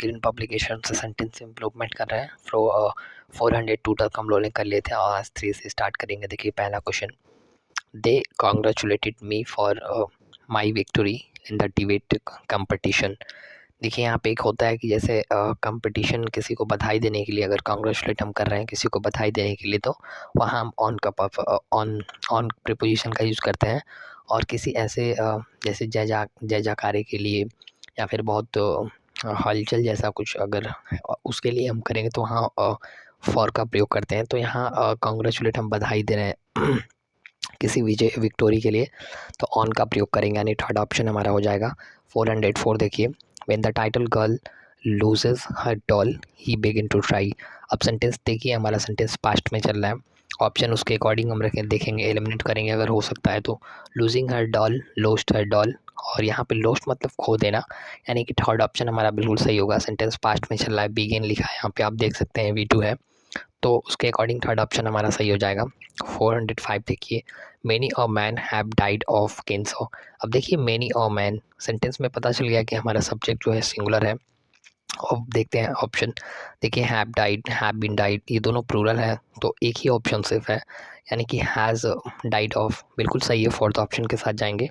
Green publication से sentence improvement कर रहे हैं। 400 टोटल हम लोग ने कर लिए थे और आज 3 से स्टार्ट करेंगे। देखिए पहला question, they congratulated me for my victory in the debate competition. देखिए यहाँ पे एक होता है कि जैसे कंपटीशन किसी को बधाई देने के लिए, अगर कॉन्ग्रेचुलेट हम कर रहे हैं किसी को बधाई देने के लिए, तो वहाँ हम ऑन प्रीपोजिशन का यूज़ करते हैं। और किसी ऐसे जैसे जय जयकारे के लिए या फिर बहुत हलचल जैसा कुछ अगर उसके लिए हम करेंगे तो वहाँ फॉर का प्रयोग करते हैं। तो यहाँ कॉन्ग्रेचुलेट हम बधाई दे रहे हैं किसी विजय विक्टोरी के लिए, तो ऑन का प्रयोग करेंगे, यानी थर्ड ऑप्शन हमारा हो जाएगा 404। देखिए, when the title girl loses her doll he begin to try. अब सेंटेंस देखिए, हमारा सेंटेंस पास्ट में चल रहा है। ऑप्शन उसके अकॉर्डिंग हम रखें, देखेंगे, एलिमिनेट करेंगे अगर हो सकता है तो। लूजिंग हर डॉल, लोस्ट हर डॉल, और यहाँ पे लोस्ट मतलब खो देना, यानी कि थर्ड ऑप्शन हमारा बिल्कुल सही होगा। सेंटेंस पास्ट में चल रहा है, बिगिन लिखा है यहाँ पे, आप देख सकते हैं V2 है, तो उसके अकॉर्डिंग थर्ड ऑप्शन हमारा सही हो जाएगा। 405 देखिए, many a man have died of cancer. अब देखिए मेनी अ मैन, सेंटेंस में पता चल गया कि हमारा सब्जेक्ट जो है सिंगुलर है। अब देखते हैं ऑप्शन, देखिए have died, have been died, ये दोनों प्लूरल है, तो एक ही ऑप्शन सिर्फ है, यानी कि हैज़ डाइड ऑफ, बिल्कुल सही है, फोर्थ ऑप्शन के साथ जाएंगे।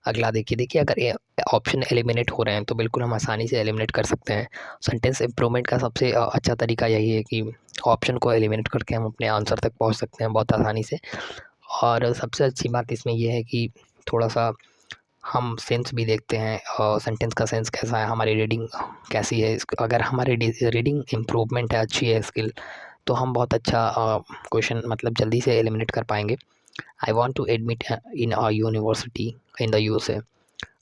अगला देखिए अगर ऑप्शन एलिमिनेट हो रहे हैं तो बिल्कुल हम आसानी से एलिमिनेट कर सकते हैं। सेंटेंस इम्प्रूवमेंट का सबसे अच्छा तरीका यही है कि ऑप्शन को एलिमिनेट करके हम अपने आंसर तक पहुंच सकते हैं बहुत आसानी से। और सबसे अच्छी बात इसमें यह है कि थोड़ा सा हम सेंस भी देखते हैं, सेंटेंस का सेंस कैसा है, हमारी रीडिंग कैसी है। अगर हमारी रीडिंग इम्प्रूवमेंट है, अच्छी है स्किल, तो हम बहुत अच्छा क्वेश्चन मतलब जल्दी से एलिमिनेट कर पाएंगे। I want to admit in a university in the USA।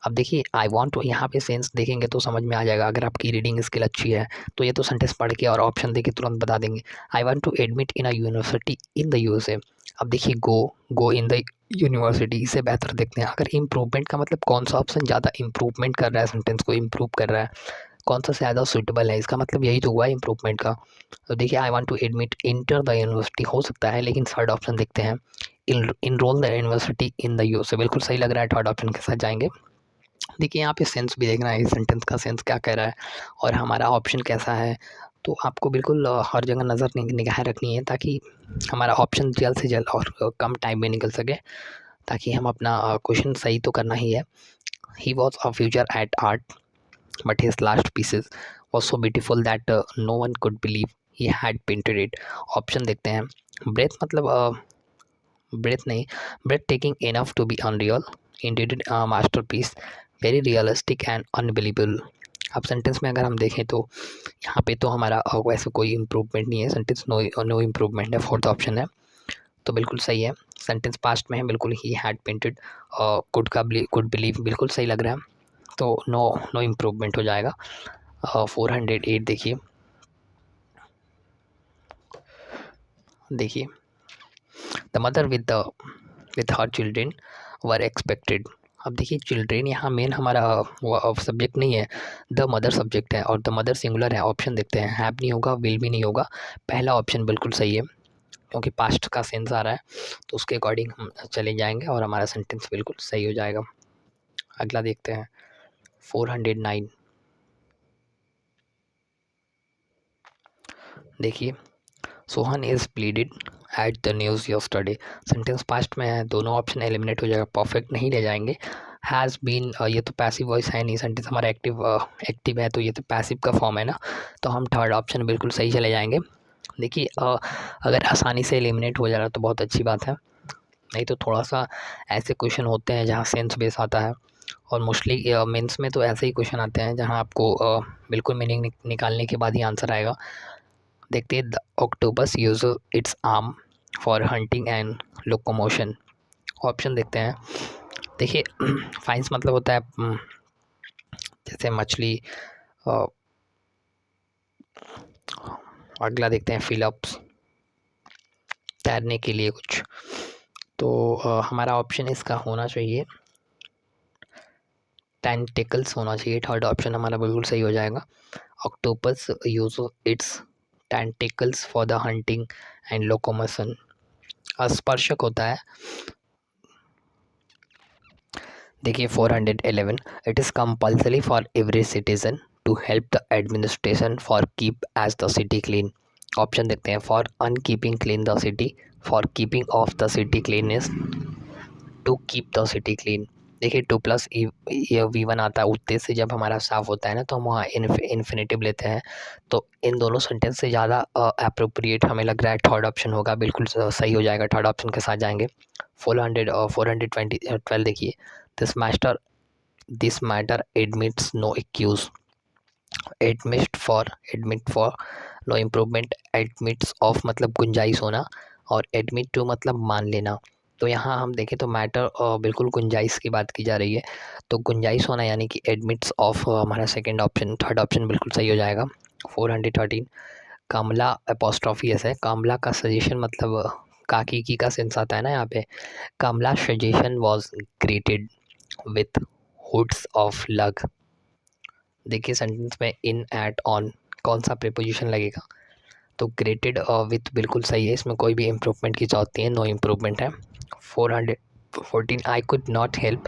अब देखिए आई वॉन्ट टू, यहाँ पे सेंस देखेंगे तो समझ में आ जाएगा। अगर आपकी रीडिंग स्किल अच्छी है तो ये तो सेंटेंस पढ़ के और ऑप्शन दे के तुरंत बता देंगे। I want to admit in a university in the USA। अब देखिए गो इन द यूनिवर्सिटी, इससे बेहतर देखते हैं। अगर इम्प्रूवमेंट का मतलब कौन सा ऑप्शन ज़्यादा इम्प्रूवमेंट कर रहा है, सेंटेंस को इम्प्रूव कर रहा है, कौन सा ज़्यादा सूटेबल है, इसका मतलब यही तो हुआ इम्प्रूवमेंट का। तो देखिए I want to admit enter the university हो सकता है, लेकिन थर्ड ऑप्शन देखते हैं, enrol the university in the USA, बिल्कुल सही लग रहा है, थर्ड ऑप्शन के साथ जाएंगे। देखिए यहाँ पे सेंस भी देखना है, इस सेंटेंस का सेंस क्या कह रहा है और हमारा ऑप्शन कैसा है। तो आपको बिल्कुल हर जगह नज़र निगाह रखनी है, ताकि हमारा ऑप्शन जल्द से जल्द और कम टाइम में निकल सके, ताकि हम अपना क्वेश्चन सही तो करना ही है। He was a future at art but his last pieces was so beautiful that no one could believe he had painted it। Option देखते हैं, ब्रेथ मतलब ब्रेथ नहीं, breathtaking enough to be unreal, indeed masterpiece, very realistic and unbelievable. अब sentence में अगर हम देखें तो यहाँ पे तो हमारा वैसे कोई इम्प्रूवमेंट नहीं है, सेंटेंस नो इम्प्रूवमेंट है, फोर्थ ऑप्शन है, तो बिल्कुल सही है। सेंटेंस पास्ट में है, बिल्कुल he had painted, could believe बिल्कुल सही लग रहा है, तो नो इम्प्रूवमेंट हो जाएगा। 408 देखिए the mother with her children were expected. अब देखिए चिल्ड्रेन यहाँ मेन हमारा सब्जेक्ट नहीं है, द मदर सब्जेक्ट है और द मदर सिंगुलर है। ऑप्शन देखते हैं, हैव नहीं होगा, विल भी नहीं होगा, पहला ऑप्शन बिल्कुल सही है, क्योंकि पास्ट का सेंस आ रहा है, तो उसके अकॉर्डिंग हम चले जाएंगे और हमारा सेंटेंस बिल्कुल सही हो जाएगा। अगला देखते हैं 409। देखिए Sohan is pleaded at the news yesterday, sentence past में है, दोनों ऑप्शन एलिमिनेट हो जाएगा, परफेक्ट नहीं ले जाएंगे। हैज़ बीन, ये तो पैसिव वॉइस है नहीं, सेंटेंस हमारा एक्टिव है, तो ये तो पैसिव का फॉर्म है ना, तो हम थर्ड ऑप्शन बिल्कुल सही चले जाएंगे। देखिए अगर आसानी से एलिमिनेट हो जा रहा है तो बहुत अच्छी बात है, नहीं तो थोड़ा सा ऐसे क्वेश्चन होते हैं जहाँ सेंस बेस आता है, और मोस्टली मेंस में तो ऐसे ही क्वेश्चन आते हैं जहाँ आपको बिल्कुल मीनिंग निकालने के बाद ही आंसर आएगा। देखते हैं, the octopus use it's arm for hunting and locomotion. Option देखते हैं, देखिए फाइंस मतलब होता है जैसे मछली। अगला देखते हैं, फिलअप्स, तैरने के लिए कुछ, तो हमारा ऑप्शन इसका होना चाहिए टेंटिकल्स होना चाहिए, थर्ड ऑप्शन हमारा बिल्कुल सही हो जाएगा। Octopus use its tentacles for the hunting and locomotion, स्पर्शक होता है। देखिए 411, it is compulsory for every citizen to help the administration for keep as the city clean. Option देखते हैं, for unkeeping clean the city, for keeping of the city cleanness, to keep the city clean. देखिए 2 plus ये V1 आता है, उद्देश्य से जब हमारा साफ होता है ना तो हम वहाँ इन्फिनेटिव लेते हैं। तो इन दोनों सेंटेंस से ज़्यादा अप्रोप्रिएट हमें लग रहा है थर्ड ऑप्शन होगा, बिल्कुल सही हो जाएगा, थर्ड ऑप्शन के साथ जाएंगे। 412 देखिए, this matter admits no excuse, admit for no improvement, admits of मतलब गुंजाइश होना, और एडमिट टू मतलब मान लेना। तो यहाँ हम देखें तो मैटर बिल्कुल गुंजाइश की बात की जा रही है, तो गुंजाइश होना यानी कि एडमिट्स ऑफ हमारा सेकंड ऑप्शन, थर्ड ऑप्शन बिल्कुल सही हो जाएगा। 413 कामला अपोस्ट्रॉफी है, कामला का सजेशन मतलब काकी की का सेंस आता है ना यहाँ पे। Kamla suggestion was greeted with hoots of luck. देखिए सेंटेंस में इन, एट, ऑन कौन सा प्रीपोजिशन लगेगा, तो ग्रेटेड विथ बिल्कुल सही है, इसमें कोई भी इम्प्रूवमेंट की जरूरत नहीं है, नो इम्प्रूवमेंट है। 414 I could not help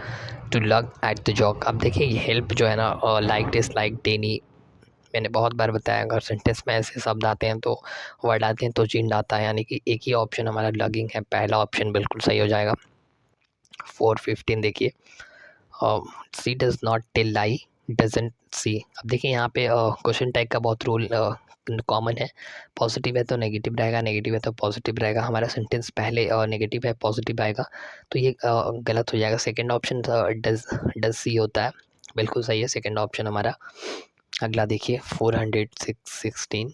to laugh at the joke. अब देखिए ये हेल्प जो है ना, लाइक डिसलाइक देनी, मैंने बहुत बार बताया अगर सेंटेंस में ऐसे शब्द आते हैं तो वर्ड आते हैं तो चिन्ह आता है, यानी कि एक ही ऑप्शन हमारा लगिंग है, पहला ऑप्शन बिल्कुल सही हो जाएगा। 415 देखिए, she does not tell lie doesn't she. अब देखिए यहाँ पे क्वेश्चन टैग का बहुत रूल कॉमन है, पॉजिटिव है तो नेगेटिव रहेगा, नेगेटिव है तो पॉजिटिव रहेगा। हमारा सेंटेंस पहले नेगेटिव है पॉजिटिव आएगा तो ये गलत हो जाएगा। सेकंड ऑप्शन डज सी होता है, बिल्कुल सही है सेकंड ऑप्शन हमारा। अगला देखिए 416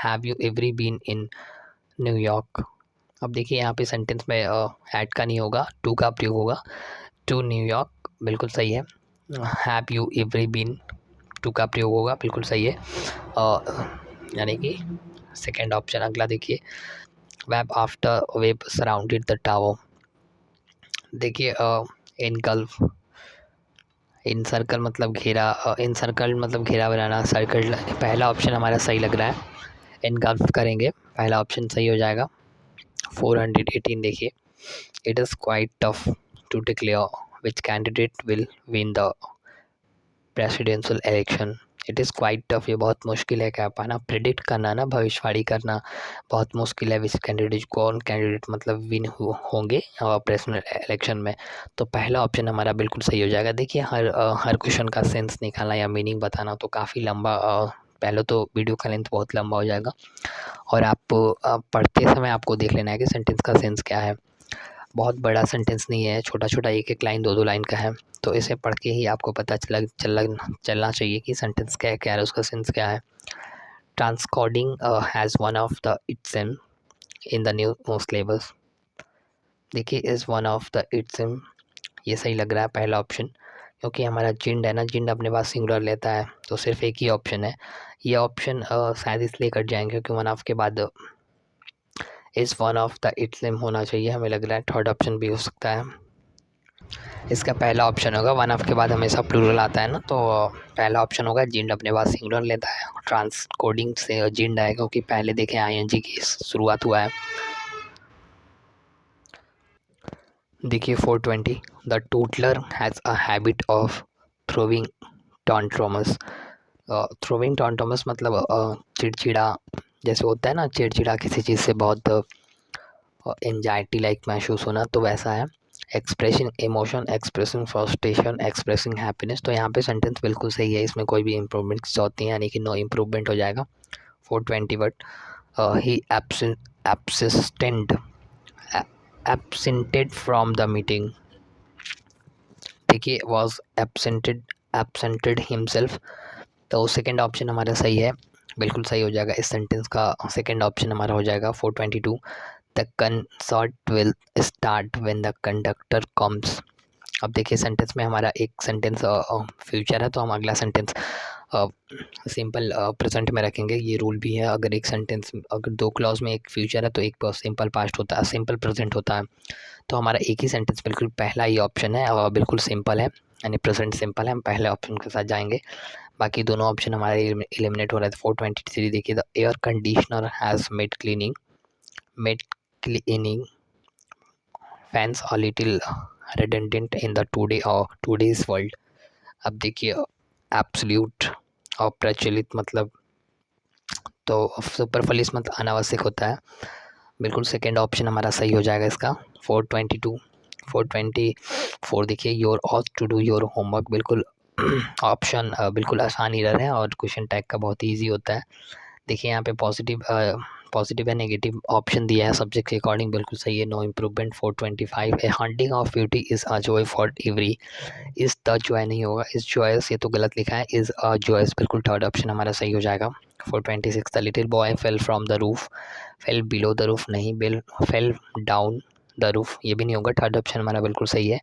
have you every been in New York. अब देखिए यहाँ पे सेंटेंस में ऐड का नहीं होगा, टू का प्रयोग होगा, टू न्यूयॉर्क बिल्कुल सही है। Have you every been, to का प्रयोग होगा, बिल्कुल सही है, यानी कि सेकेंड ऑप्शन। अगला देखिए web after web surrounded the tower. देखिए इन गल्फ, इन सर्कल मतलब घेरा, इन सर्कल मतलब घेरा बनाना, सर्कल पहला ऑप्शन हमारा सही लग रहा है, इन गल्फ करेंगे, पहला ऑप्शन सही हो जाएगा। 418 देखिए, it is quite tough to declare which candidate will win the presidential election. It is quite tough, ये बहुत मुश्किल है कह पाना, प्रिडिक्ट करना ना, भविष्यवाणी करना बहुत मुश्किल है, विच कैंडिडेट कौन कैंडिडेट मतलब विन होंगे प्रेसिडेंशियल इलेक्शन में। तो पहला ऑप्शन हमारा बिल्कुल सही हो जाएगा। देखिए हर क्वेश्चन का सेंस निकालना या मीनिंग बताना तो काफ़ी लंबा, पहले तो वीडियो का लेंथ बहुत लंबा हो जाएगा, और आप पढ़ते समय आपको देख लेना है कि सेंटेंस का सेंस क्या है। बहुत बड़ा सेंटेंस नहीं है, छोटा छोटा एक एक लाइन दो दो लाइन का है, तो इसे पढ़ के ही आपको पता चलना चाहिए कि सेंटेंस क्या है, क्या है उसका सेंस क्या है। Transcoding has one of the इट्सम इन द न्यू सिलेबस। देखिए इज़ वन ऑफ द इट्सम, ये सही लग रहा है पहला ऑप्शन, क्योंकि हमारा जिंड है ना, जिंड अपने पास सिंगुलर लेता है तो सिर्फ एक ही ऑप्शन है। ये ऑप्शन शायद इसलिए कट जाएंगे क्योंकि वन ऑफ के बाद इज़ वन ऑफ द इट्सम होना चाहिए, हमें लग रहा है थर्ड ऑप्शन भी हो सकता है। इसका पहला ऑप्शन होगा, वन ऑफ के बाद हमेशा प्लूरल आता है ना, तो पहला ऑप्शन होगा, जिंड अपने पास सिंगुलर लेता है, ट्रांसकोडिंग से जिंड आएगा क्योंकि पहले देखें आईएनजी की शुरुआत हुआ है। देखिए 420 the toddler has a habit of throwing tantrums. Throwing tantrums मतलब चिड़चिड़ा, जैसे होता है ना चिड़चिड़ा किसी चीज़ से बहुत एंजाइटी लाइक महसूस होना, तो वैसा है। Expressing emotion, expressing frustration, expressing happiness, तो यहाँ पे सेंटेंस बिल्कुल सही है, इसमें कोई भी इम्प्रूवमेंट की जरूरत नहीं है, यानी कि नो इम्प्रूवमेंट हो जाएगा। 420 but he absented from the meeting. देखिए वॉज एब्सेंटेड हिमसेल्फ, तो सेकेंड ऑप्शन हमारा सही है, बिल्कुल सही हो जाएगा, इस सेंटेंस का सेकेंड ऑप्शन हमारा हो जाएगा। 422 the concert will start when the conductor comes. अब देखिए सेंटेंस में हमारा एक सेंटेंस फ्यूचर है, तो हम अगला सेंटेंस सिंपल प्रेजेंट में रखेंगे, ये रूल भी है। अगर एक सेंटेंस, अगर दो क्लॉज में एक फ्यूचर है तो एक सिंपल पास्ट होता है, सिंपल प्रेजेंट होता है, तो हमारा एक ही सेंटेंस बिल्कुल पहला ही ऑप्शन है और बिल्कुल सिंपल है, यानी प्रेजेंट सिंपल है, हम पहले ऑप्शन के साथ जाएंगे, बाकी दोनों ऑप्शन हमारे एलिमिनेट हो रहे थे। 423 देखिए the air conditioner has made cleaning fans a little redundant in the today's world। अब देखिए एब्सोल्यूट अप्रचलित मतलब तो सुपरफ्लुअस मतलब अनावश्यक होता है। बिल्कुल सेकंड ऑप्शन हमारा सही हो जाएगा इसका। 422 424 देखिए your oath to do your homework, बिल्कुल ऑप्शन बिल्कुल आसान एरर है और क्वेश्चन टैग का बहुत ही ईजी होता है। देखिए यहाँ पे पॉजिटिव या नेगेटिव ऑप्शन दिया है सब्जेक्ट के अकॉर्डिंग, बिल्कुल सही है। No improvement 425 a hunting of beauty is a joy for every, is the joy नहीं होगा, इज़ जॉयस ये तो गलत लिखा है, इज़ अ जॉयस बिल्कुल थर्ड ऑप्शन हमारा सही हो जाएगा। 426 the little boy fell from the roof, fell below the roof नहीं, bill fell down the roof ये भी नहीं होगा, थर्ड ऑप्शन हमारा बिल्कुल सही है।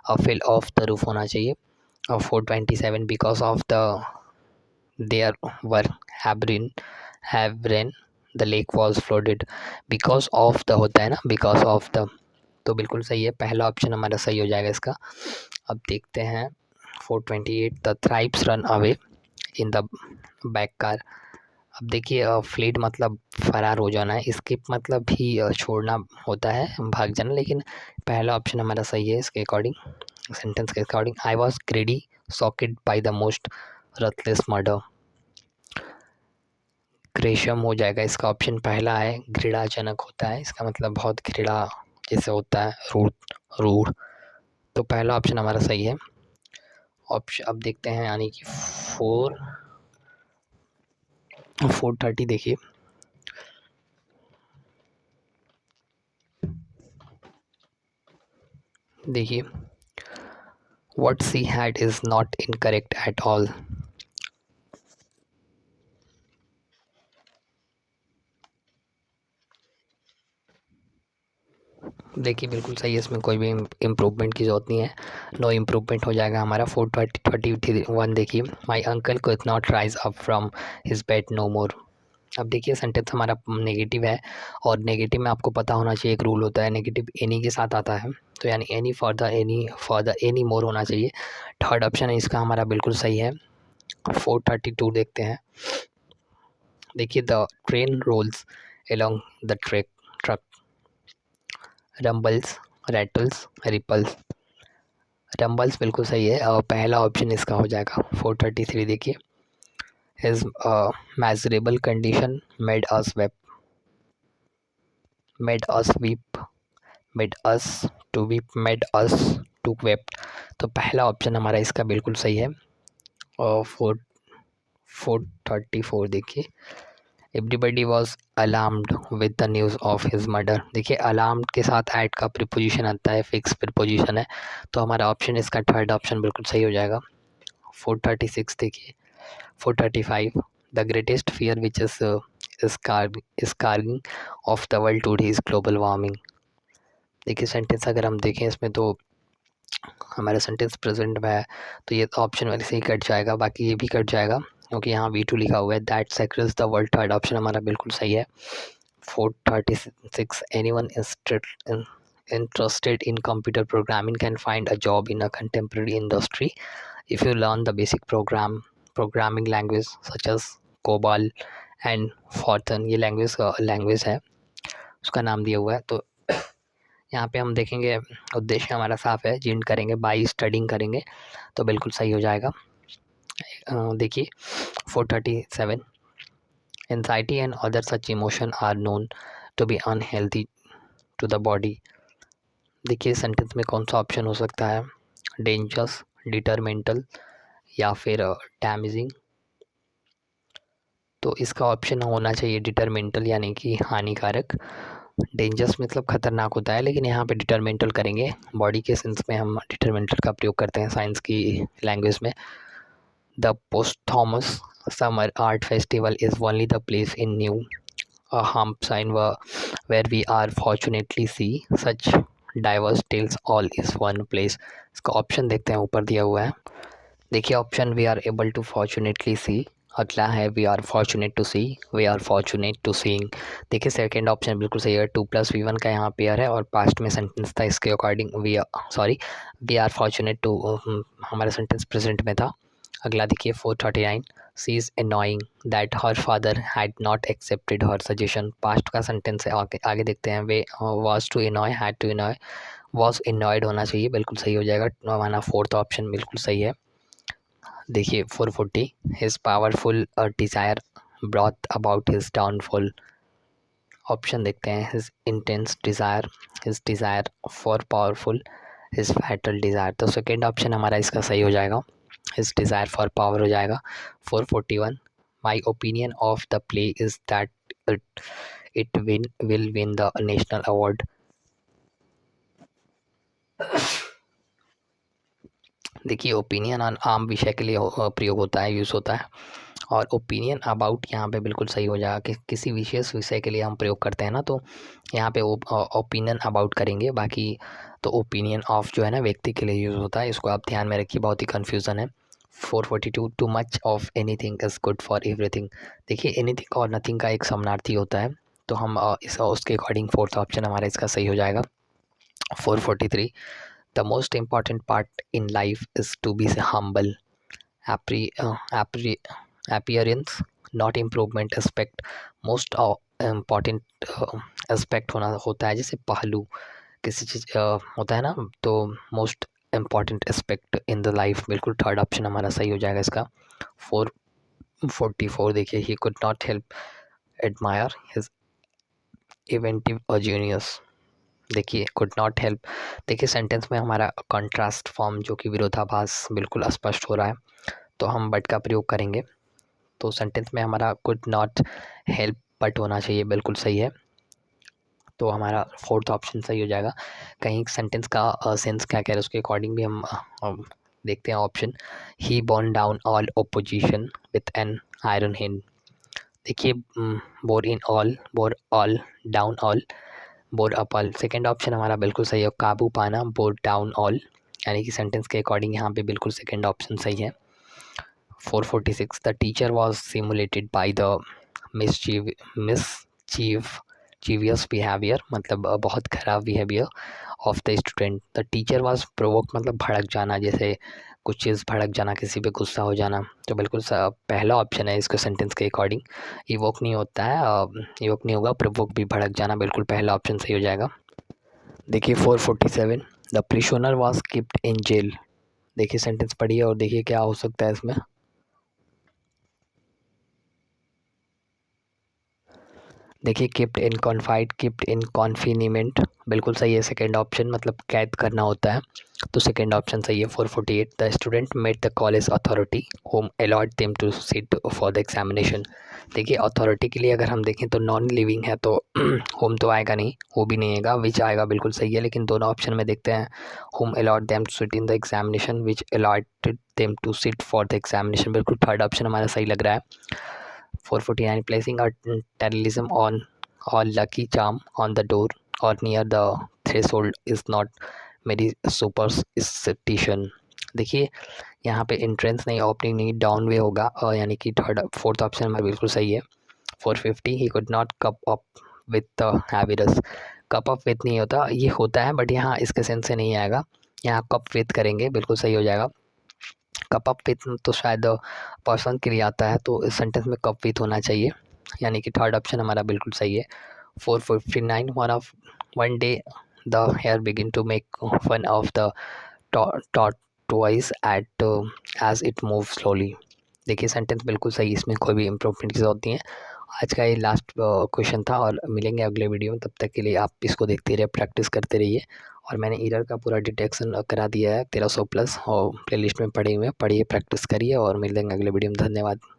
और फेल ऑफ द रूफ होना चाहिए। और 427 because of the there were have rain the lake was flooded, because of the होता है ना, बिकॉज ऑफ द, तो बिल्कुल सही है, पहला ऑप्शन हमारा सही हो जाएगा इसका। अब देखते हैं 428 the thieves run away in the back car. अब देखिए फ्लीड मतलब फरार हो जाना है, स्किप मतलब भी छोड़ना होता है, भाग जाना, लेकिन पहला ऑप्शन हमारा सही है इसके अकॉर्डिंग, सेंटेंस के according. I was greedy socket by the most ruthless murder, ग्रेशम हो जाएगा इसका ऑप्शन पहला है, घृणाजनक होता है, इसका मतलब बहुत घृणा जैसे होता है, रूड रूड, तो पहला ऑप्शन हमारा सही है। ऑप्शन अब देखते हैं यानी कि 430 देखिए, what she had is not incorrect at all। देखिए बिल्कुल सही है, इसमें कोई भी इम्प्रूवमेंट की ज़रूरत नहीं है, नो इम्प्रूवमेंट हो जाएगा हमारा। 421 देखिए, my uncle could not rise up from his bed no more. अब देखिए सेंटेंस हमारा नेगेटिव है, और नेगेटिव में आपको पता होना चाहिए एक रूल होता है, नेगेटिव एनी के साथ आता है, तो यानी any for the any more होना चाहिए, थर्ड ऑप्शन है इसका हमारा बिल्कुल सही है। 432 देखते हैं, देखिए the train rolls along the truck rumbles rattles ripples, rumbles बिल्कुल सही है और पहला ऑप्शन इसका हो जाएगा। 433 देखिए, his miserable condition made us weep, made us weep, made us to weep, made us to weep, तो पहला ऑप्शन हमारा इसका बिल्कुल सही है। और 434 देखिए, everybody was alarmed with the news of his murder, देखिए अलार्म्ड के साथ ऐड का प्रीपोजिशन आता है, फिक्स प्रीपोजिशन है, तो हमारा ऑप्शन इसका थर्ड ऑप्शन बिल्कुल सही हो जाएगा। 436 देखिए, 435 the greatest fear which is scourging of the world today is global warming. देखिए सेंटेंस अगर हम देखें इसमें तो हमारा सेंटेंस प्रेजेंट में है, तो ये ऑप्शन वाले से ही कट जाएगा, बाकी ये भी कट जाएगा क्योंकि यहाँ V2 लिखा हुआ है, that secrets the world, third option हमारा बिल्कुल सही है। 436 anyone interested in computer programming can find a job in a contemporary industry if you learn the basic programming language such as COBOL and Fortran, ये language है, उसका नाम दिया हुआ है। तो यहाँ पे हम देखेंगे उद्देश्य हमारा साफ है, जिन करेंगे बाई स्टडिंग करेंगे तो बिल्कुल सही हो जाएगा। देखिए 437 anxiety and other such emotion are known to be unhealthy to the body, देखिए सेंटेंस में कौन सा ऑप्शन हो सकता है, डेंजरस, डिटरमेंटल या फिर डैमेजिंग, तो इसका ऑप्शन होना चाहिए डिटरमेंटल यानी कि हानिकारक। डेंजरस मतलब खतरनाक होता है, लेकिन यहाँ पे डिटरमेंटल करेंगे, बॉडी के सेंस में हम डिटरमेंटल का प्रयोग करते हैं साइंस की लैंग्वेज में। The posthumous summer art festival is only the place in New Hampshire where we are fortunately see such diverse tales all is one place, इसका ऑप्शन देखते हैं ऊपर दिया हुआ है। देखिए option we are able to fortunately see, अगला है we are fortunate to see, we are fortunate to seeing, देखिए सेकेंड ऑप्शन बिल्कुल सही है, 2+V1 का यहाँ पेयर है और पास्ट में सेंटेंस था, इसके according we are fortunate to हमारा सेंटेंस प्रेजेंट में था। अगला देखिए 439 she is annoying that her father had not accepted her suggestion, past का सेंटेंस है, आगे देखते हैं, way was to annoy, had to annoy, was annoyed होना चाहिए, बिल्कुल सही हो जाएगा, हमारा फोर्थ ऑप्शन बिल्कुल सही है। देखिए 440, his powerful desire brought about his downfall. Option देखते हैं, his intense desire, his desire for powerful, his fatal desire. तो सेकेंड ऑप्शन हमारा इसका सही हो जाएगा, हिज डिज़ायर फॉर पावर हो जाएगा। 441, my opinion of the play is that it will win the national award. देखिए ओपिनियन आम विषय के लिए प्रयोग होता है, यूज़ होता है, और ओपिनियन अबाउट यहाँ पे बिल्कुल सही हो जाएगा कि किसी विशेष विषय के लिए हम प्रयोग करते हैं ना, तो यहाँ पे ओपिनियन अबाउट करेंगे। बाकी तो ओपिनियन ऑफ जो है ना व्यक्ति के लिए यूज़ होता है, इसको आप ध्यान में रखिए, बहुत ही कन्फ्यूज़न है। 442, too much of anything is good for everything. देखिए एनीथिंग और नथिंग का एक समानार्थी होता है, तो हम उसके अकॉर्डिंग फोर्थ ऑप्शन हमारा इसका सही हो जाएगा। 443, the most important part in life is to be humble. Appearance not improvement aspect, most important aspect होता है, जैसे पहलू किसी चीज़ होता है ना, तो most important aspect in the life, बिल्कुल थर्ड ऑप्शन हमारा सही हो जाएगा इसका। 444, देखिए he could not help admire his inventive genius. देखिए कुड नॉट हेल्प, देखिए सेंटेंस में हमारा कॉन्ट्रास्ट फॉर्म जो कि विरोधाभास बिल्कुल स्पष्ट हो रहा है, तो हम बट का प्रयोग करेंगे। तो सेंटेंस में हमारा कुड नॉट हेल्प बट होना चाहिए, बिल्कुल सही है, तो हमारा फोर्थ ऑप्शन सही हो जाएगा। कहीं सेंटेंस का सेंस क्या कह रहे हैं उसके अकॉर्डिंग भी हम देखते हैं option, he born down all opposition with an iron hand. देखिए bore in all, bore all, down all, bore up all. Second option हमारा बिल्कुल सही है, काबू पाना, बोर डाउन ऑल, यानी कि सेंटेंस के अकॉर्डिंग यहाँ पे बिल्कुल सेकेंड ऑप्शन सही है। 446, the teacher was simulated by the mischievous behaviour, मतलब बहुत खराब behaviour of the student. The teacher was provoke, मतलब भड़क जाना, जैसे कुछ चीज़ भड़क जाना, किसी पे गुस्सा हो जाना, तो बिल्कुल पहला ऑप्शन है इसको सेंटेंस के अकॉर्डिंग। इवोक नहीं होता है, इवोक नहीं होगा, प्रोवोक भी भड़क जाना, बिल्कुल पहला ऑप्शन सही हो जाएगा। देखिए 447, the prisoner was keeped in jail. देखिए सेंटेंस पढ़िए और देखिए क्या हो सकता है इसमें। देखिए किप्ड इन कॉन्फाइड, किप्ड इन कॉन्फिनिमेंट, बिल्कुल सही है सेकेंड ऑप्शन, मतलब कैद करना होता है, तो सेकेंड ऑप्शन सही है। 448, the student met the college authority whom allot them to sit for the examination. देखिए अथॉरिटी के लिए अगर हम देखें तो नॉन लिविंग है, तो होम तो आएगा नहीं, वो भी नहीं आएगा, विच आएगा, बिल्कुल सही है, लेकिन दोनों ऑप्शन में देखते हैं, whom allot them to sit in the examination, which allotted them to sit for the examination, बिल्कुल थर्ड ऑप्शन हमारा सही लग रहा है। 449, placing a talisman on or lucky charm on the door or near the threshold is not मेरी superstition। देखिए यहाँ पे एंट्रेंस नहीं, ओपनिंग नहीं, डाउन वे होगा, और यानी कि थर्ड फोर्थ ऑप्शन हमारा बिल्कुल सही है। 450, he could not cope up with the habits. Cope up with नहीं होता, ये होता है बट यहाँ इसके सेंस से नहीं आएगा, यहाँ कप विथ करेंगे, बिल्कुल सही हो जाएगा। कप अप विथ तो शायद पर्सन के लिए आता है, तो इस सेंटेंस में कप विथ होना चाहिए, यानी कि थर्ड ऑप्शन हमारा बिल्कुल सही है। 459, one day the hare begin to make fun of the tortoise at as it move slowly. देखिए सेंटेंस बिल्कुल सही, इसमें कोई भी इम्प्रूवमेंट की जरूरत नहीं है। आज का ये लास्ट क्वेश्चन था, और मिलेंगे अगले वीडियो में, तब तक के लिए आप इसको देखते रहिए, प्रैक्टिस करते रहिए। और मैंने एरर का पूरा डिटेक्शन करा दिया है 1300 प्लस, और प्लेलिस्ट में पड़े हुए हैं, पढ़िए, प्रैक्टिस करिए, और मिलेंगे अगले वीडियो में। धन्यवाद।